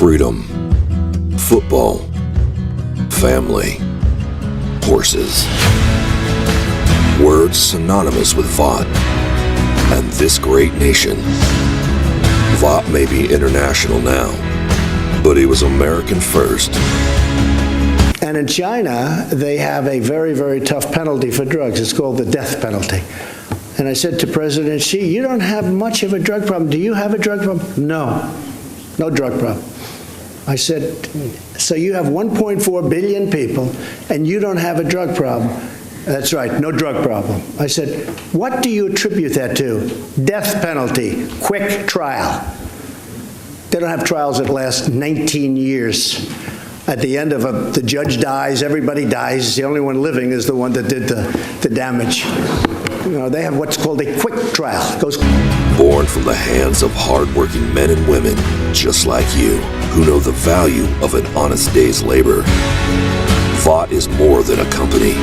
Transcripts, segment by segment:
Freedom, football, family, horses. Words synonymous with Vought and this great nation. Vought may be international now, but it was American first. And in China, they have a very, very tough penalty for drugs. It's called the death penalty. And I said to President Xi, you don't have much of a drug problem. Do you have a drug problem? No, no drug problem. I said, so you have 1.4 billion people and you don't have a drug problem? That's right, no drug problem. I said, what do you attribute that to? Death penalty, quick trial. They don't have trials that last 19 years. At the end of the judge dies, everybody dies. The only one living is the one that did the damage. You know, they have what's called a quick trial. It goes. Born from the hands of hard-working men and women just like you, who know the value of an honest day's labor. Vought is more than a company.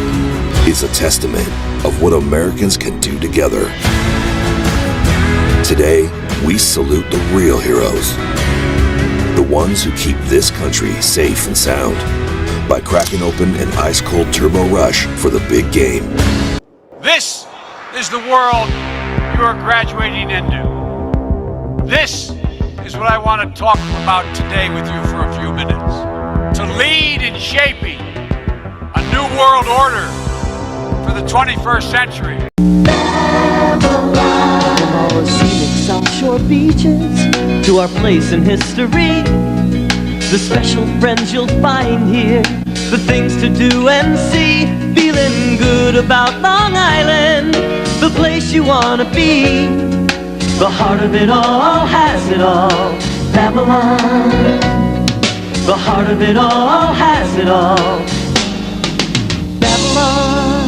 It's a testament of what Americans can do together. Today, we salute the real heroes. The ones who keep this country safe and sound by cracking open an ice-cold turbo rush for the big game. This is the world you are graduating into. This is what I want to talk about today with you for a few minutes. To lead in shaping a new world order for the 21st century. From our scenic South Shore beaches to our place in history, the special friends you'll find here, the things to do and see, feeling good about Long Island, the place you wanna be. The heart of it all has it all, Babylon. The heart of it all has it all, Babylon.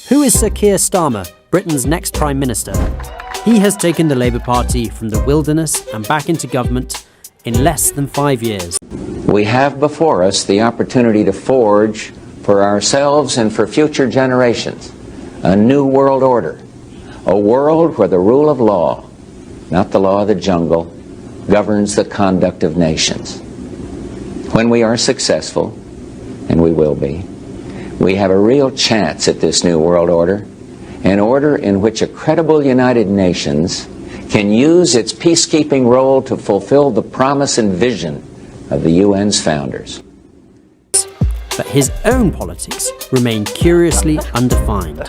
Who is Sir Keir Starmer, Britain's next Prime Minister? He has taken the Labour Party from the wilderness and back into government in less than 5 years. We have before us the opportunity to forge for ourselves and for future generations a new world order, a world where the rule of law, not the law of the jungle, governs the conduct of nations. When we are successful, and we will be, we have a real chance at this new world order, an order in which a credible United Nations can use its peacekeeping role to fulfill the promise and vision of the UN's founders. But his own politics remain curiously undefined.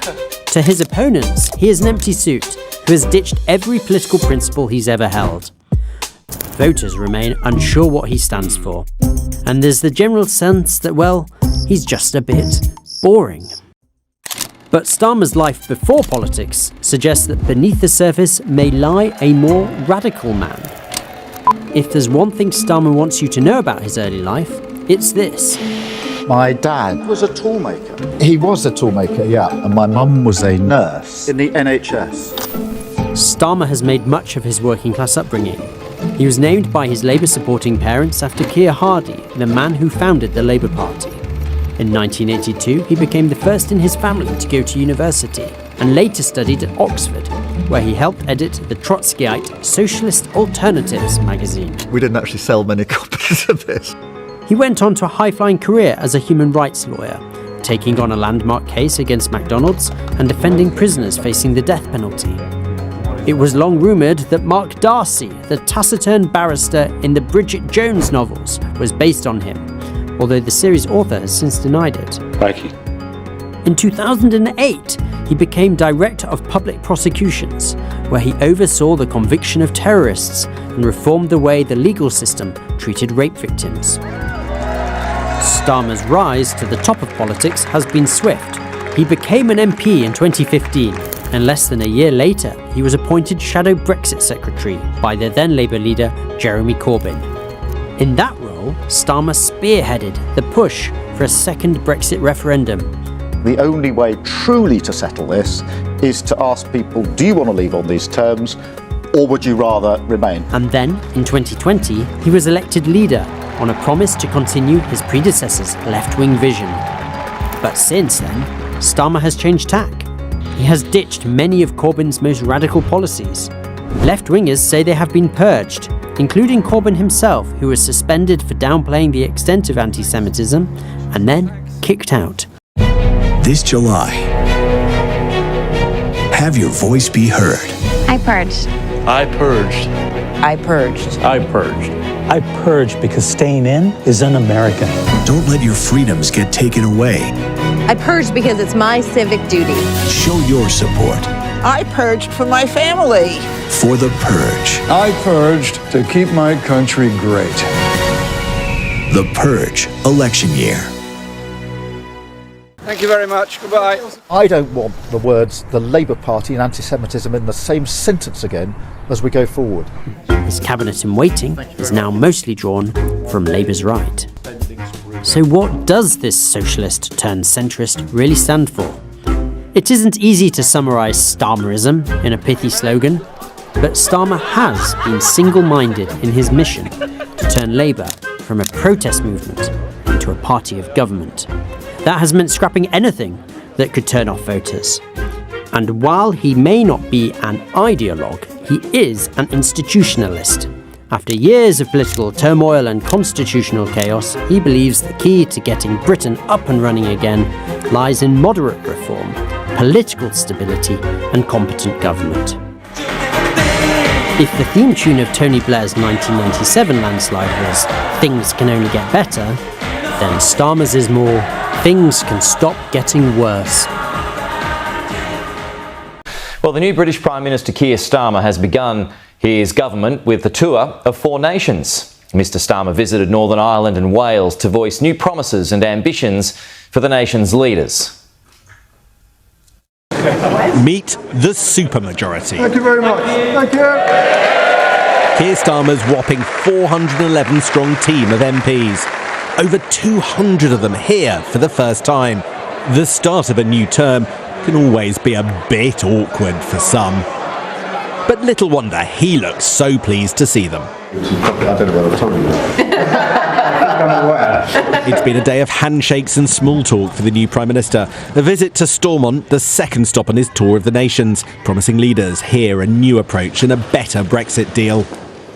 To his opponents, he is an empty suit who has ditched every political principle he's ever held. Voters remain unsure what he stands for, and there's the general sense that, well, he's just a bit boring. But Starmer's life before politics suggests that beneath the surface may lie a more radical man. If there's one thing Starmer wants you to know about his early life, it's this. My dad was a toolmaker. He was a toolmaker, yeah. And my mum was a nurse. In the NHS. Starmer has made much of his working class upbringing. He was named by his Labour-supporting parents after Keir Hardie, the man who founded the Labour Party. In 1982, he became the first in his family to go to university, and later studied at Oxford, where he helped edit the Trotskyite Socialist Alternatives magazine. We didn't actually sell many copies of this. He went on to a high-flying career as a human rights lawyer, taking on a landmark case against McDonald's and defending prisoners facing the death penalty. It was long rumoured that Mark Darcy, the taciturn barrister in the Bridget Jones novels, was based on him, although the series author has since denied it. Crikey. In 2008, he became Director of Public Prosecutions, where he oversaw the conviction of terrorists and reformed the way the legal system treated rape victims. Starmer's rise to the top of politics has been swift. He became an MP in 2015, and less than a year later, he was appointed Shadow Brexit Secretary by the then Labour leader Jeremy Corbyn. In that role, Starmer spearheaded the push for a second Brexit referendum. The only way truly to settle this is to ask people, do you want to leave on these terms, or would you rather remain? And then, in 2020, he was elected leader on a promise to continue his predecessor's left-wing vision. But since then, Starmer has changed tack. He has ditched many of Corbyn's most radical policies. Left-wingers say they have been purged, including Corbyn himself, who was suspended for downplaying the extent of anti-Semitism and then kicked out. This July, have your voice be heard. I purged. I purged. I purged. I purged. I purged because staying in is un-American. Don't let your freedoms get taken away. I purged because it's my civic duty. Show your support. I purged for my family. For the purge. I purged to keep my country great. The Purge, election year. Thank you very much. Goodbye. I don't want the words the Labour Party and anti-Semitism in the same sentence again as we go forward. His cabinet in waiting is now mostly drawn from Labour's right. So what does this socialist turned centrist really stand for? It isn't easy to summarise Starmerism in a pithy slogan, but Starmer has been single-minded in his mission to turn Labour from a protest movement into a party of government. That has meant scrapping anything that could turn off voters. And while he may not be an ideologue, he is an institutionalist. After years of political turmoil and constitutional chaos, he believes the key to getting Britain up and running again lies in moderate reform, political stability, and competent government. If the theme tune of Tony Blair's 1997 landslide was "Things Can Only Get Better," then Starmer's is more "Things Can Stop Getting Worse." Well, the new British Prime Minister Keir Starmer has begun his government with the tour of 4 nations. Mr Starmer visited Northern Ireland and Wales to voice new promises and ambitions for the nation's leaders. Meet the supermajority. Thank you very much. Thank you. Keir Starmer's whopping 411-strong team of MPs. Over 200 of them here for the first time. The start of a new term can always be a bit awkward for some. But little wonder he looks so pleased to see them. I don't know what I'm talking about. It's been a day of handshakes and small talk for the new Prime Minister. A visit to Stormont, the second stop on his tour of the nations, promising leaders here a new approach and a better Brexit deal.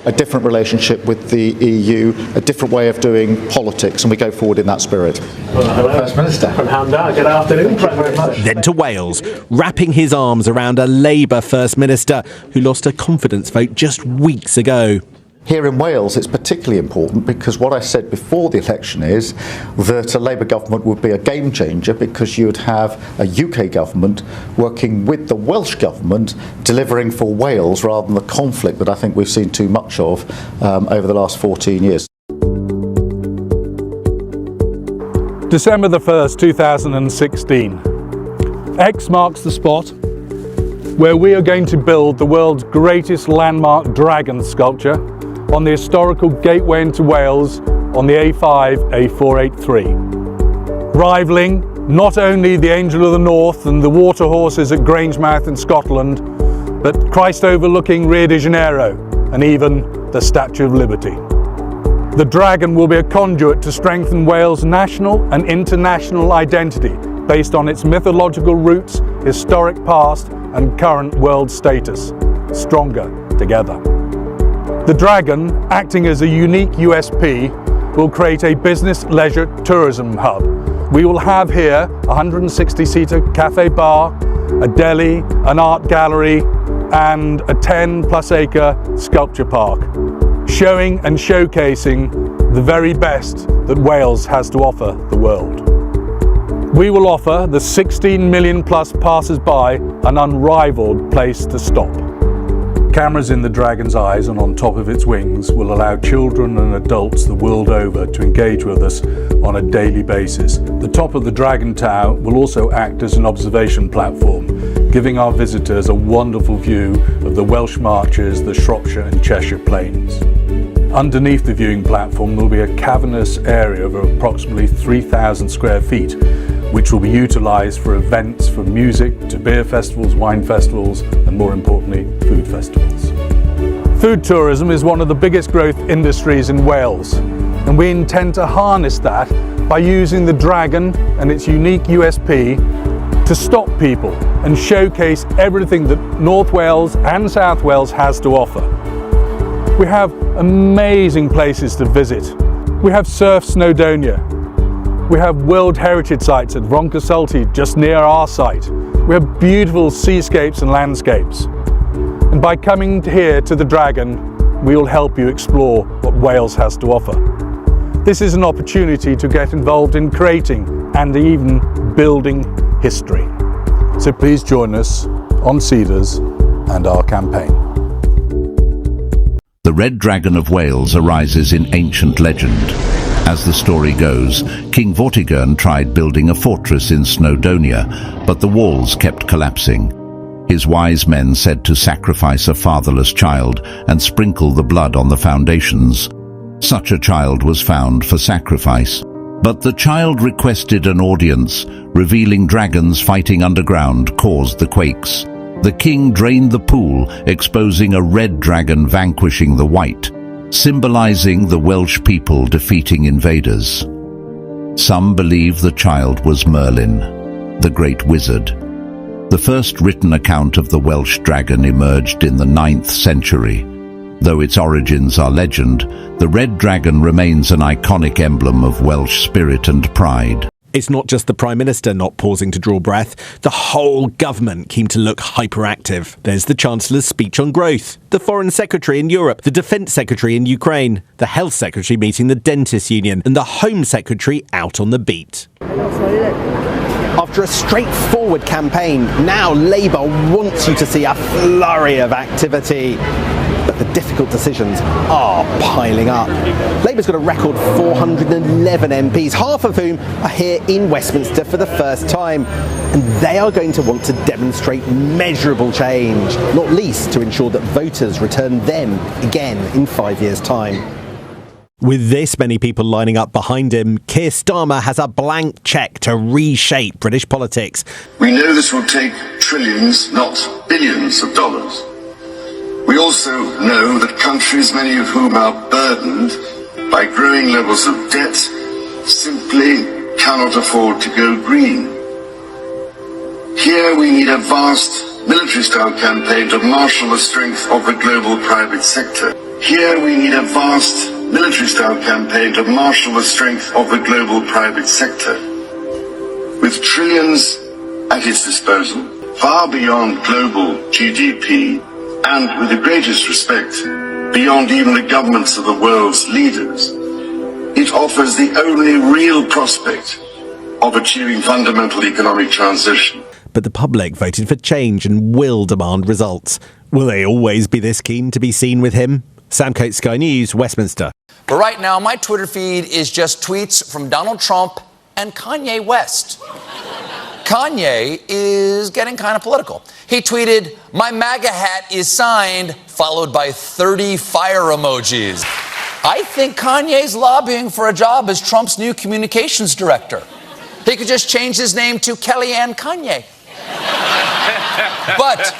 A different relationship with the EU, a different way of doing politics, and we go forward in that spirit. Well, First Minister. From Hamdar, good afternoon. Thank you very much. Then to Wales, wrapping his arms around a Labour First Minister who lost a confidence vote just weeks ago. Here in Wales, it's particularly important because what I said before the election is that a Labour government would be a game changer because you would have a UK government working with the Welsh government, delivering for Wales rather than the conflict that I think we've seen too much of over the last 14 years. December the 1st, 2016. X marks the spot where we are going to build the world's greatest landmark dragon sculpture on the historical gateway into Wales on the A5-A483. Rivaling not only the Angel of the North and the water horses at Grangemouth in Scotland, but Christ overlooking Rio de Janeiro and even the Statue of Liberty. The dragon will be a conduit to strengthen Wales' national and international identity based on its mythological roots, historic past and current world status. Stronger together. The dragon, acting as a unique USP, will create a business, leisure, tourism hub. We will have here a 160-seater cafe bar, a deli, an art gallery, and a 10+ acre sculpture park, showing and showcasing the very best that Wales has to offer the world. We will offer the 16 million plus passers-by an unrivaled place to stop. Cameras in the dragon's eyes and on top of its wings will allow children and adults the world over to engage with us on a daily basis. The top of the Dragon Tower will also act as an observation platform, giving our visitors a wonderful view of the Welsh Marches, the Shropshire and Cheshire Plains. Underneath the viewing platform there will be a cavernous area of approximately 3,000 square feet, which will be utilised for events from music to beer festivals, wine festivals, and more importantly, food festivals. Food tourism is one of the biggest growth industries in Wales, and we intend to harness that by using the Dragon and its unique USP to stop people and showcase everything that North Wales and South Wales has to offer. We have amazing places to visit. We have Surf Snowdonia. We have World Heritage Sites at Roncasulty, just near our site. We have beautiful seascapes and landscapes. And by coming here to the Dragon, we will help you explore what Wales has to offer. This is an opportunity to get involved in creating and even building history. So please join us on Cedars and our campaign. The Red Dragon of Wales arises in ancient legend. As the story goes, King Vortigern tried building a fortress in Snowdonia, but the walls kept collapsing. His wise men said to sacrifice a fatherless child and sprinkle the blood on the foundations. Such a child was found for sacrifice. But the child requested an audience, revealing dragons fighting underground caused the quakes. The king drained the pool, exposing a red dragon vanquishing the white, symbolizing the Welsh people defeating invaders. Some believe the child was Merlin, the great wizard. The first written account of the Welsh dragon emerged in the 9th century. Though its origins are legend, the red dragon remains an iconic emblem of Welsh spirit and pride. It's not just the Prime Minister not pausing to draw breath. The whole government came to look hyperactive. There's the Chancellor's speech on growth, the Foreign Secretary in Europe, the Defence Secretary in Ukraine, the Health Secretary meeting the Dentists Union, and the Home Secretary out on the beat. After a straightforward campaign, now Labour wants you to see a flurry of activity. But the difficult decisions are piling up. Labour's got a record 411 MPs, half of whom are here in Westminster for the first time. And they are going to want to demonstrate measurable change, not least to ensure that voters return them again in 5 years' time. With this many people lining up behind him, Keir Starmer has a blank cheque to reshape British politics. We know this will take trillions, not billions of dollars. We also know that countries, many of whom are burdened by growing levels of debt, simply cannot afford to go green. Here we need a vast military-style campaign to marshal the strength of the global private sector. Here we need a vast military-style campaign to marshal the strength of the global private sector. With trillions at its disposal, far beyond global GDP, and with the greatest respect, beyond even the governments of the world's leaders, it offers the only real prospect of achieving fundamental economic transition. But the public voted for change and will demand results. Will they always be this keen to be seen with him? Sam Coates, Sky News, Westminster. But right now, my Twitter feed is just tweets from Donald Trump and Kanye West. Kanye is getting kind of political. He tweeted, "My MAGA hat is signed," followed by 30 fire emojis. I think Kanye's lobbying for a job as Trump's new communications director. He could just change his name to Kellyanne Kanye. But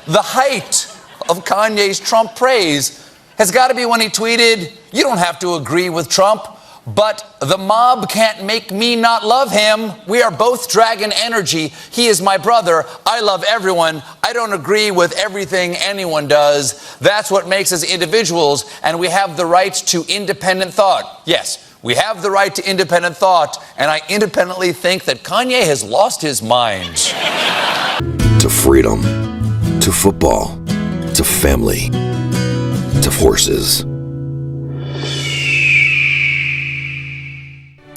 the height of Kanye's Trump praise has got to be when he tweeted, "You don't have to agree with Trump, but the mob can't make me not love him. We are both dragon energy. He is my brother. I love everyone. I don't agree with everything anyone does. That's what makes us individuals, and we have the right to independent thought." Yes, we have the right to independent thought, and I independently think that Kanye has lost his mind. To freedom, to football, to family, to horses.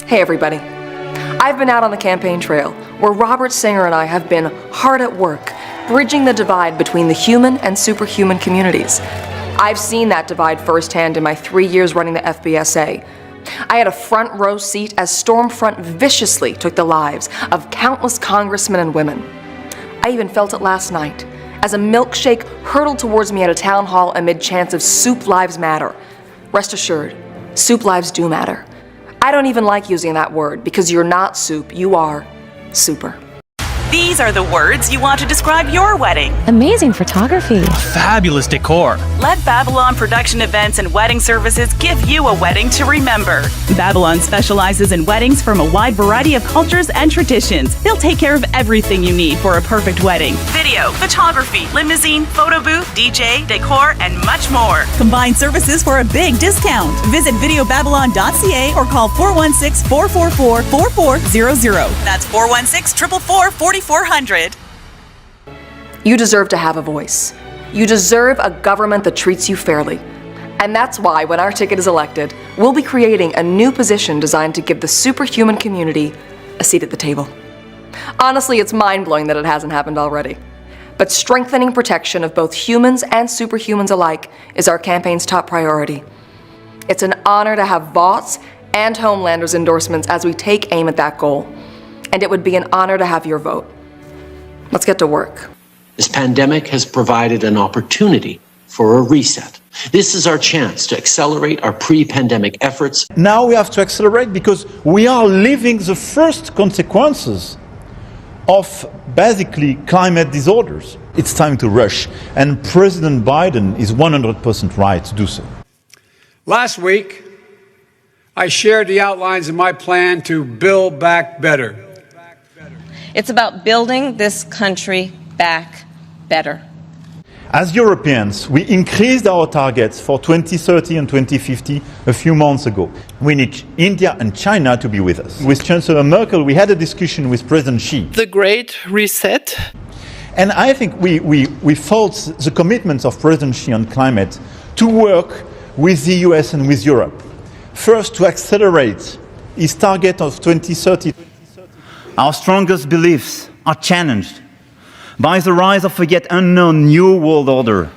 Hey everybody. I've been out on the campaign trail, where Robert Singer and I have been hard at work, bridging the divide between the human and superhuman communities. I've seen that divide firsthand in my 3 years running the FBSA. I had a front row seat as Stormfront viciously took the lives of countless congressmen and women. I even felt it last night, as a milkshake hurtled towards me at a town hall amid chants of "Soup Lives Matter." Rest assured, soup lives do matter. I don't even like using that word, because you're not soup, you are super. These are the words you want to describe your wedding. Amazing photography. Fabulous decor. Let Babylon Production Events and Wedding Services give you a wedding to remember. Babylon specializes in weddings from a wide variety of cultures and traditions. They'll take care of everything you need for a perfect wedding. Video, photography, limousine, photo booth, DJ, decor, and much more. Combined services for a big discount. Visit videobabylon.ca or call 416-444-4400. That's 416-444-4400. You deserve to have a voice. You deserve a government that treats you fairly. And that's why, when our ticket is elected, we'll be creating a new position designed to give the superhuman community a seat at the table. Honestly, it's mind-blowing that it hasn't happened already. But strengthening protection of both humans and superhumans alike is our campaign's top priority. It's an honor to have Vought's and Homelander's endorsements as we take aim at that goal. And it would be an honor to have your vote. Let's get to work. This pandemic has provided an opportunity for a reset. This is our chance to accelerate our pre-pandemic efforts. Now we have to accelerate because we are living the first consequences of basically climate disorders. It's time to rush, and President Biden is 100% right to do so. Last week, I shared the outlines of my plan to build back better. It's about building this country back better. As Europeans, we increased our targets for 2030 and 2050 a few months ago. We need India and China to be with us. With Chancellor Merkel, we had a discussion with President Xi. The Great Reset. And I think we felt the commitment of President Xi on climate to work with the US and with Europe. First, to accelerate his target of 2030. Our strongest beliefs are challenged by the rise of a yet unknown new world order.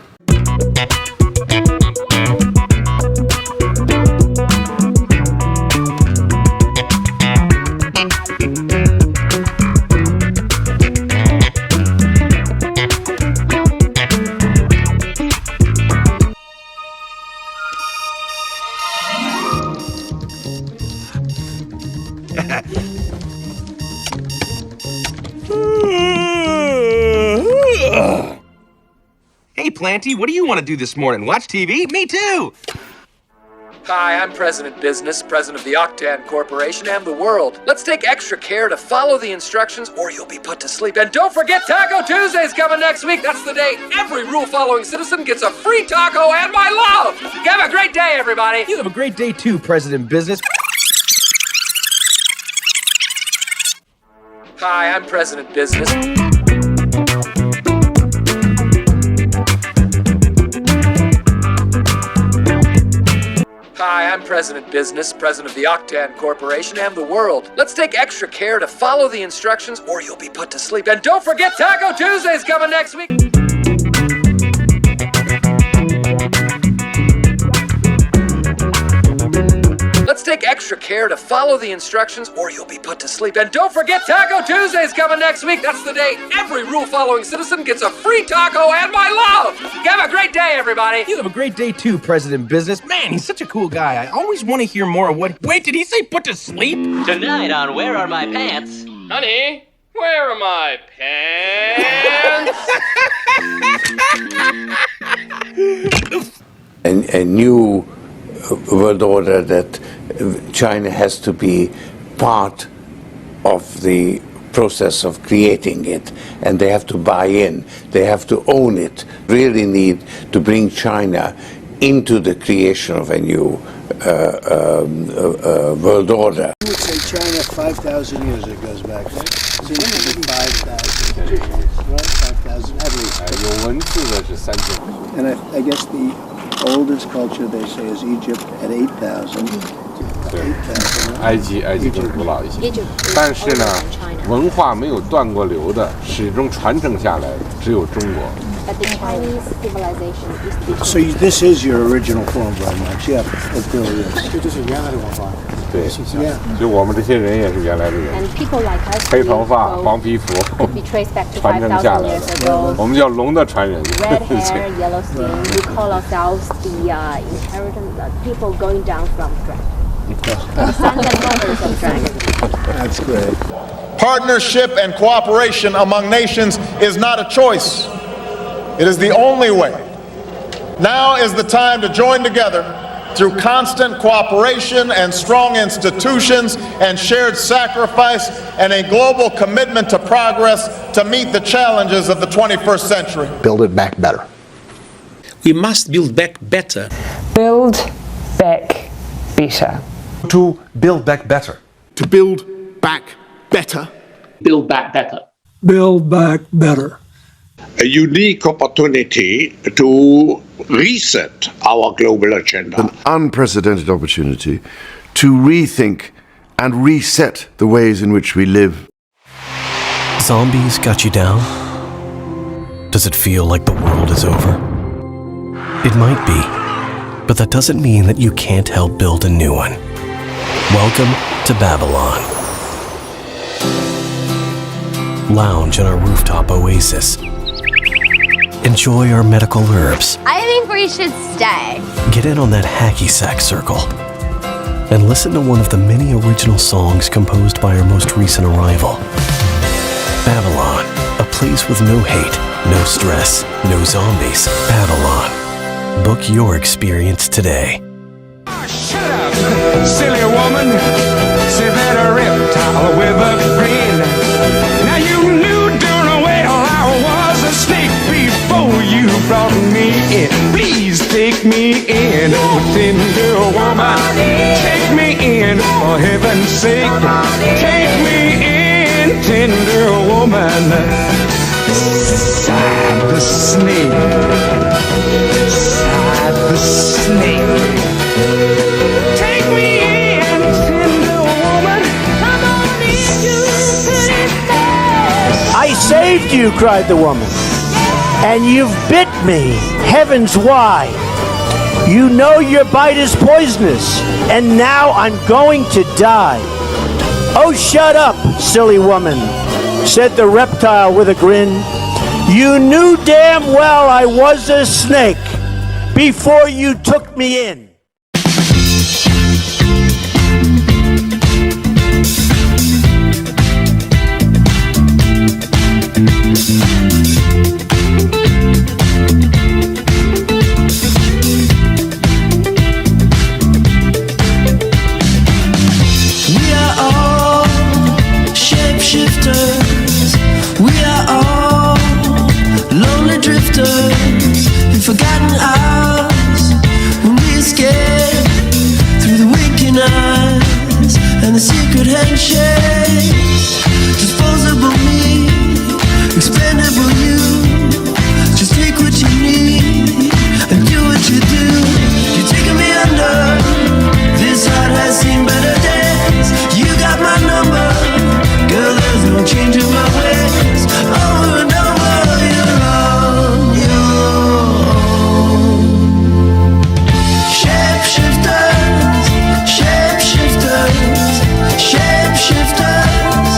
Hey, Planty, what do you want to do this morning? Watch TV? Me too! Hi, I'm President Business, President of the Octan Corporation and the world. Let's take extra care to follow the instructions or you'll be put to sleep. And don't forget Taco Tuesday's coming next week. That's the day every rule-following citizen gets a free taco and my love. Have a great day, everybody. You have a great day too, President Business. Hi, I'm President Business. Hi, I'm President Business, President of the Octan Corporation and the world. Let's take extra care to follow the instructions or you'll be put to sleep. And don't forget Taco Tuesday's coming next week. Let's take extra care to follow the instructions or you'll be put to sleep. And don't forget Taco Tuesday's coming next week. That's the day every rule-following citizen gets a free taco and my love. Have a great day, everybody. You have a great day too, President Business. Man, he's such a cool guy. I always want to hear more of what... Wait, did he say put to sleep? Tonight on Where Are My Pants? Honey, where are my pants? A new world order that China has to be part of the process of creating it, and they have to buy in, they have to own it. Really need to bring China into the creation of a new world order. I would say China 5,000 years it goes back, right? Seems to be 5,000, right? 5,000 at least. And I guess the oldest culture, they say, is Egypt at 8,000. 对，埃及更古老一些，但是呢，文化没有断过流的，始终传承下来的只有中国。But the Chinese civilization is So this is your original form very much, yeah, it really is. 这就是原来的文化。对，就我们这些人也是原来的人。 And people like us 黑头发、黄皮肤， be traced back to 传承下来 5,000 years 的。 ago. 我们叫龙的传人。 Red hair, yellow skin. We call ourselves the inheritance people going down from dragon. The sons and daughters of dragon. That's great. Partnership and cooperation among nations is not a choice. It is the only way. Now is the time to join together through constant cooperation and strong institutions and shared sacrifice and a global commitment to progress to meet the challenges of the 21st century. Build it back better. We must build back better. Build back better. To build back better. To build back better. Build back better. Build back better. A unique opportunity to reset our global agenda. An unprecedented opportunity to rethink and reset the ways in which we live. Zombies got you down? Does it feel like the world is over? It might be, but that doesn't mean that you can't help build a new one. Welcome to Babylon. Lounge in our rooftop oasis. Enjoy our medical herbs. I think we should stay. Get in on that hacky sack circle. And listen to one of the many original songs composed by our most recent arrival. Babylon, a place with no hate, no stress, no zombies. Babylon. Book your experience today. Shut up, silly woman. Say that a reptile with a grin. Now you knew darn well I was a snake before you brought me in. Please take me in, tender woman. Take me in, for heaven's sake. Take me in, tender woman. Side the snake. Side the snake. Take me in, tender woman. Come on in, you pretty face. I saved you, cried the woman. And you've bit me. Heavens, why? You know your bite is poisonous, and now I'm going to die. Oh, shut up, silly woman, said the reptile with a grin. You knew damn well I was a snake before you took me in. We are all shapeshifters. We are all lonely drifters in forgotten hours when we escape through the winking eyes and the secret handshakes. Disposable me, expendable you. Just take what you need and do what you do. You're taking me under. This heart has seen better days. You got my number, girl. There's no change in my ways. Over and over, you're on your own. Shapeshifters, shapeshifters, shapeshifters,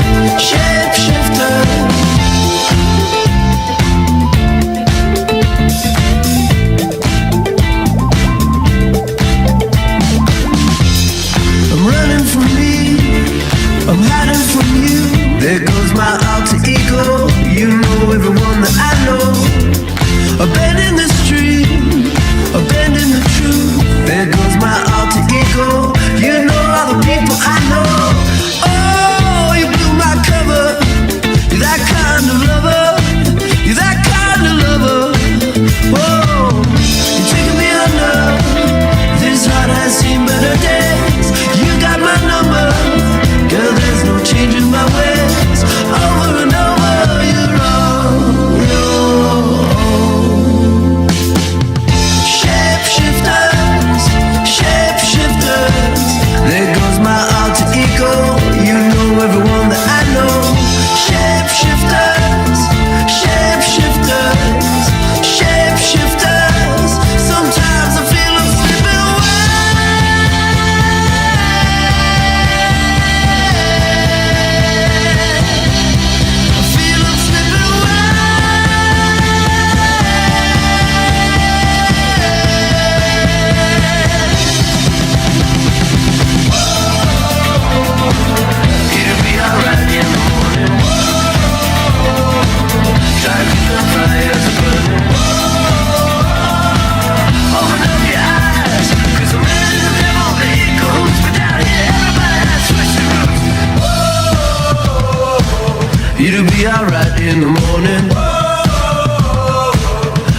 be alright in the morning.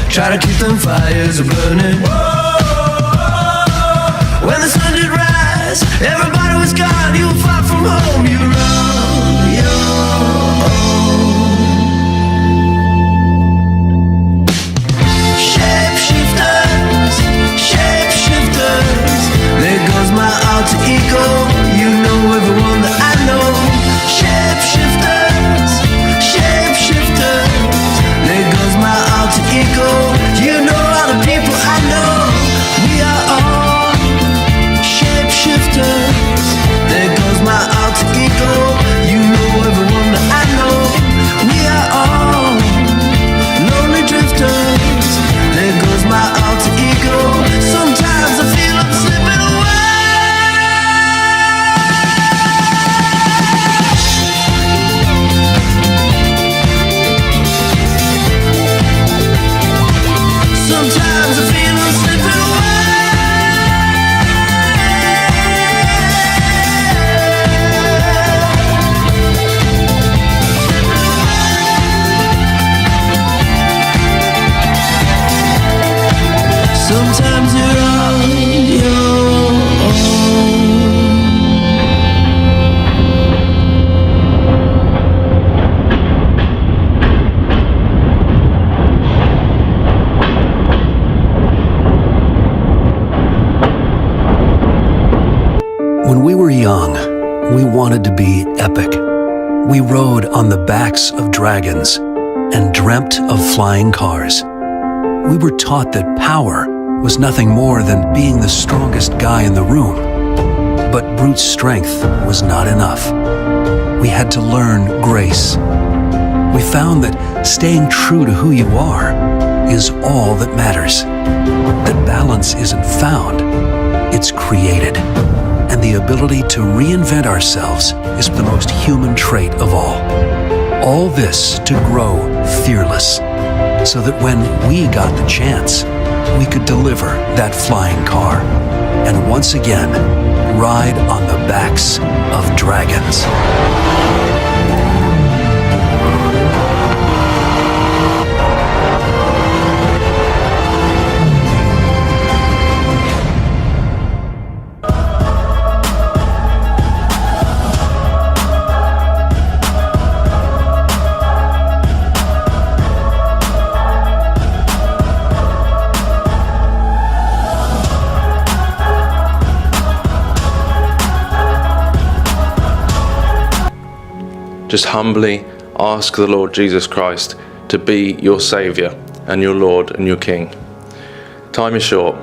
Try to keep them fires burning. When the sun did rise, everybody was gone. You were far from home, you were on your own. Shapeshifters, shapeshifters, there goes my alter ego. You know everyone that I know. Shapeshifters, shapeshifters, there goes my alter ego. You know all the people I know. We are all shapeshifters. There goes my alter ego. You know everyone that I know. We are all lonely drifters. There goes my alter ego. Sometimes I feel I'm slipping away. Sometimes I feel I'm slipping away. Sometimes you're on your own. When we were young, we wanted to be epic. We rode on the backs of dragons and dreamt of flying cars. We were taught that power was nothing more than being the strongest guy in the room. But brute strength was not enough. We had to learn grace. We found that staying true to who you are is all that matters. That balance isn't found, it's created. And the ability to reinvent ourselves is the most human trait of all. All this to grow fearless, so that when we got the chance, we could deliver that flying car and once again ride on the backs of dragons. Just humbly ask the Lord Jesus Christ to be your Saviour and your Lord and your King. Time is short.